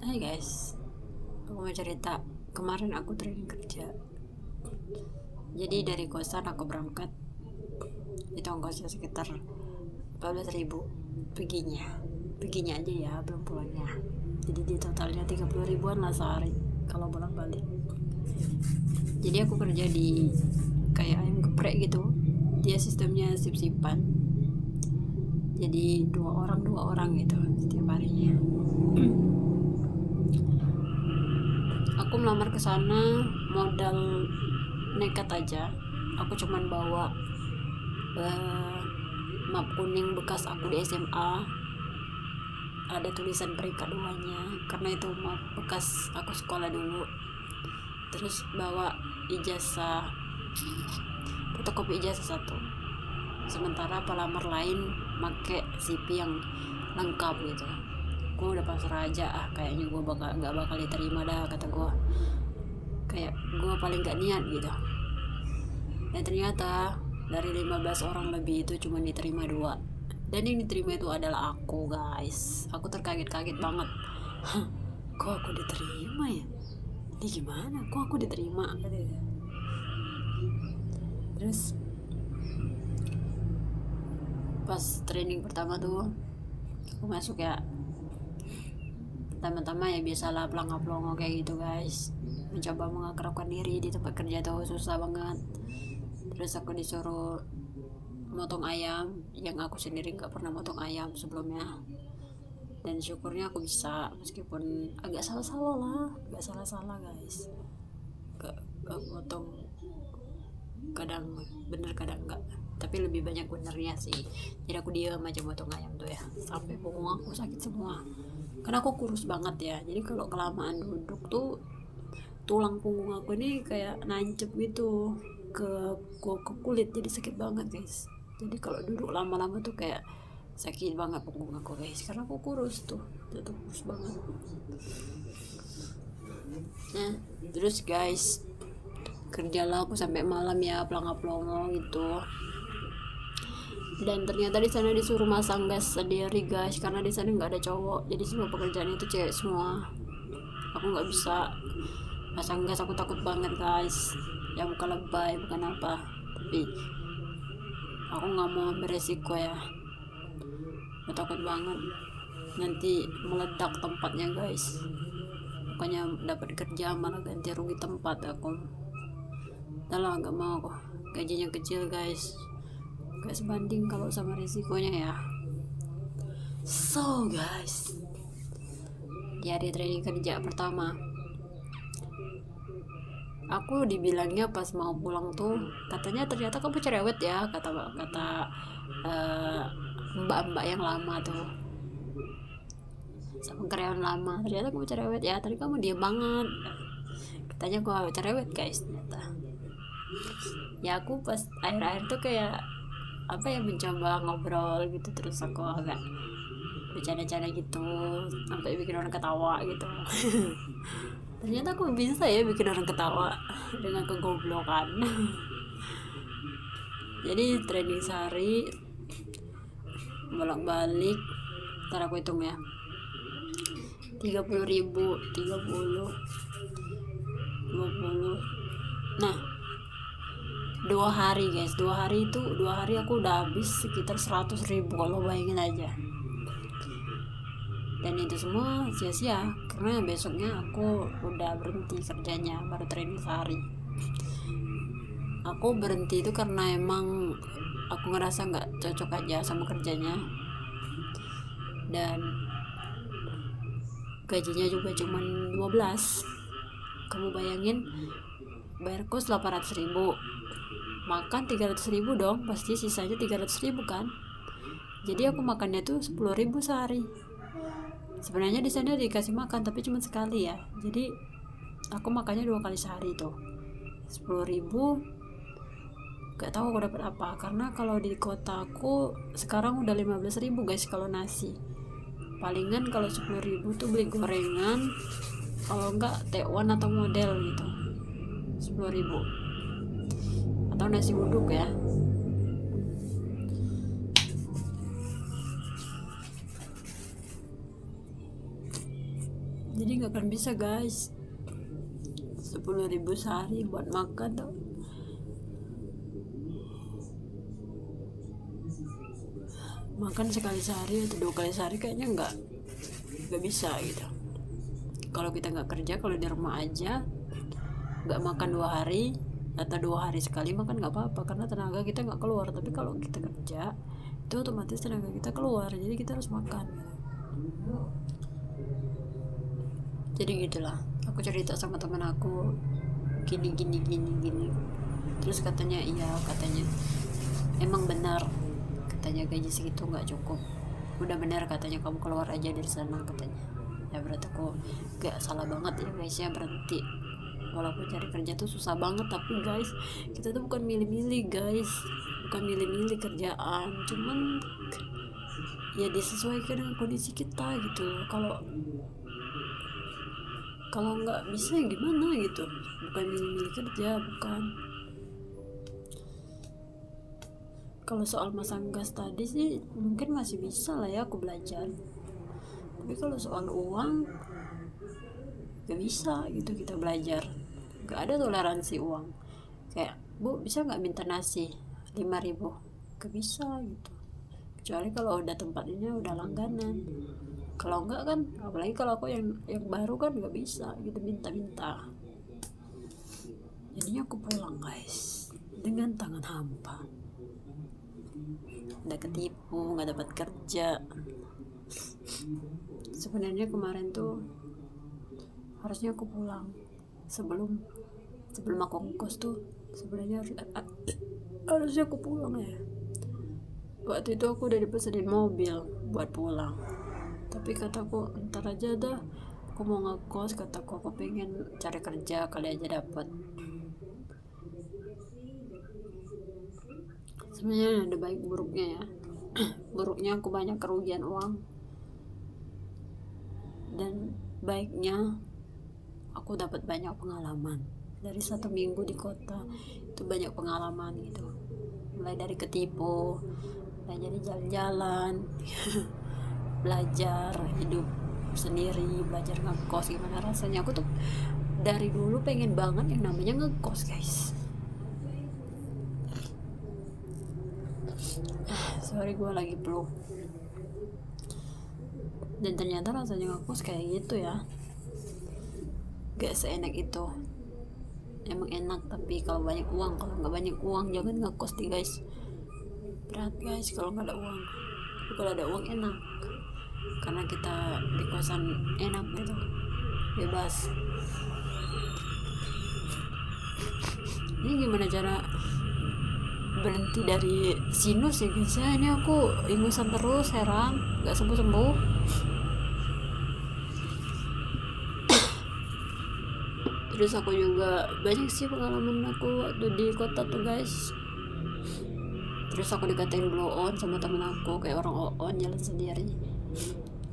Hai guys, aku mau cerita. Kemarin aku training kerja. Jadi dari kosan aku berangkat, itu ongkosnya sekitar 14.000 perginya. Perginya aja ya, belum pulangnya. Jadi di totalnya 30 ribuan lah sehari kalau bolak balik. Jadi aku kerja di kayak ayam geprek gitu. Dia sistemnya sip-sipan. Jadi dua orang gitu setiap harinya. Aku melamar ke sana modal nekat aja. Aku cuman bawa eh, map kuning bekas aku di SMA, ada tulisan peringkat 2-nya karena itu map bekas aku sekolah dulu. Terus bawa ijazah, fotokopi ijazah satu. Sementara pelamar lain make CV yang lengkap gitu. Gue udah pasrah aja, kayaknya gue nggak bakal diterima dah, kata gue. Kayak gue paling gak niat gitu. Dan ternyata dari 15 orang lebih itu cuma diterima 2. Dan yang diterima itu adalah aku, guys. Aku terkaget-kaget banget. Kok aku diterima ya? Ini gimana? Kok aku diterima? Terus pas training pertama tuh aku masuk ya, pertama-tama ya biasalah pelangga-pelongo kayak gitu, guys. Mencoba mengakrabkan diri di tempat kerja tuh susah banget. Terus aku disuruh motong ayam yang aku sendiri nggak pernah motong ayam sebelumnya. Dan syukurnya aku bisa, meskipun agak salah-salah lah, agak salah-salah guys. Gak motong, kadang bener kadang enggak, tapi lebih banyak benernya sih. Jadi aku diam aja motong ayam tuh ya, sampai punggung aku sakit semua karena aku kurus banget ya. Jadi kalau kelamaan duduk tuh tulang punggung aku ini kayak nancep gitu ke kulit, jadi sakit banget guys. Jadi kalau duduk lama-lama tuh kayak sakit banget punggung aku guys, karena aku kurus tuh kurus banget. Nah terus guys, kerjalah aku sampai malam ya, pelongo gitu. Dan ternyata di sana disuruh masang gas sendiri guys, karena di sana nggak ada cowok, jadi semua pekerjaan itu cewek semua. Aku nggak bisa pasang gas, aku takut banget guys. Ya bukan lebay, bukan apa, tapi aku nggak mau beresiko ya. Aku takut banget nanti meledak tempatnya guys. Bukannya dapat kerja malah ganti rugi tempat aku. Udah lah, nggak mau kok, gajinya kecil guys, gak sebanding kalau sama risikonya ya. So guys, di hari training kerja pertama aku dibilangnya pas mau pulang tuh, katanya ternyata kamu cerewet ya, kata uh, mbak-mbak yang lama tuh sama karyawan lama. Ternyata kamu cerewet ya, tadi kamu diam banget, katanya aku cerewet guys. Ternyata ya aku pas akhir-akhir tuh kayak apa ya, mencoba ngobrol gitu, terus aku agak bercanda-canda gitu sampai bikin orang ketawa gitu. Ternyata aku bisa ya bikin orang ketawa dengan kegoblokan. Jadi training sehari bolak-balik, ntar aku hitung ya, 30.000, 30, 20. Nah 2 hari guys, 2 hari itu 2 hari aku udah habis sekitar 100.000, kalau bayangin aja. Dan itu semua sia-sia karena besoknya aku udah berhenti kerjanya, baru training sehari. Aku berhenti itu karena emang aku ngerasa nggak cocok aja sama kerjanya, dan gajinya juga cuma 12. Kamu bayangin, bayar kos 800.000, makan 300.000 dong, pasti sisanya 300.000 kan. Jadi aku makannya tuh 10.000 sehari. Sebenarnya di sana dikasih makan tapi cuma sekali ya, jadi aku makannya 2 kali sehari tuh 10.000. Gak tahu aku dapat apa, karena kalau di kotaku sekarang udah 15.000 guys kalau nasi. Palingan kalau 10.000 tuh beli gorengan, kalau enggak tekwan atau model gitu, 10.000 atau nasi uduk ya. jadi nggak akan bisa guys. 10.000 sehari buat makan tuh makan sekali sehari atau 2 kali sehari kayaknya nggak bisa gitu. Kalau kita nggak kerja, kalau di rumah aja nggak makan 2 hari atau 2 hari sekali makan nggak apa-apa karena tenaga kita nggak keluar. Tapi kalau kita kerja itu otomatis tenaga kita keluar, jadi kita harus makan gitu. Jadi gitulah, aku cerita sama teman aku gini. Terus katanya emang benar, katanya gaji segitu nggak cukup. Udah benar katanya, kamu keluar aja dari sana katanya. Ya berarti aku gak salah banget ya guys ya, berhenti. Walaupun cari kerja tuh susah banget, tapi guys kita tuh bukan milih-milih guys, bukan milih-milih kerjaan, cuman ya disesuaikan dengan kondisi kita gitu. Kalau nggak bisa ya gimana gitu, bukan milih-milih kerja, bukan. Kalau soal masang gas tadi sih mungkin masih bisa lah ya aku belajar, tapi kalau soal uang gak bisa gitu kita belajar, gak ada toleransi uang. Kayak, bu bisa gak minta nasi 5.000, gak bisa gitu, kecuali kalau udah tempatnya udah langganan. Kalau enggak kan, apalagi kalau aku yang baru kan nggak bisa gitu minta. Jadinya aku pulang guys dengan tangan hampa, udah ketipu, nggak dapat kerja. Sebenarnya kemarin tuh harusnya aku pulang sebelum aku ngekos tuh. Sebenarnya harusnya aku pulang ya. Waktu itu aku udah dipesenin mobil buat pulang, tapi kataku ntar aja dah, aku mau ngekos, kataku aku pengen cari kerja kali aja dapat. Sebenarnya ada baik buruknya ya. Buruknya aku banyak kerugian uang, dan baiknya aku dapat banyak pengalaman. Dari 1 minggu di kota itu banyak pengalaman gitu, mulai dari ketipu, mulai jadi jalan-jalan belajar hidup sendiri, belajar ngekos gimana rasanya. Aku tuh dari dulu pengen banget yang namanya ngekos guys. Sorry gue lagi flu. Dan ternyata rasanya ngekos kayak gitu ya, gak seenak itu. Emang enak tapi kalau banyak uang. Kalau nggak banyak uang jangan ngekos nih guys, berat guys kalau nggak ada uang. Tapi kalau ada uang enak, karena kita di kosan enak gitu, bebas. Ini gimana cara berhenti dari sinus ya guys ya? Ini aku ingusan terus, heran nggak sembuh. Terus aku juga banyak sih pengalaman aku waktu di kota tuh guys. Terus aku dikatain blow on sama temen aku, kayak orang on jalan sendiri.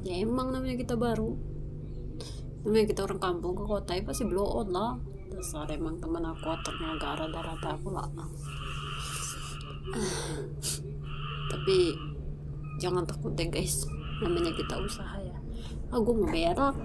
Ya emang namanya kita baru, namanya kita orang kampung ke kota ya pasti blow on lah. Dasar emang temen aku otaknya agak rada-rada aku lah. Tapi jangan takut deh guys, namanya kita usaha ya. Aku mau berak.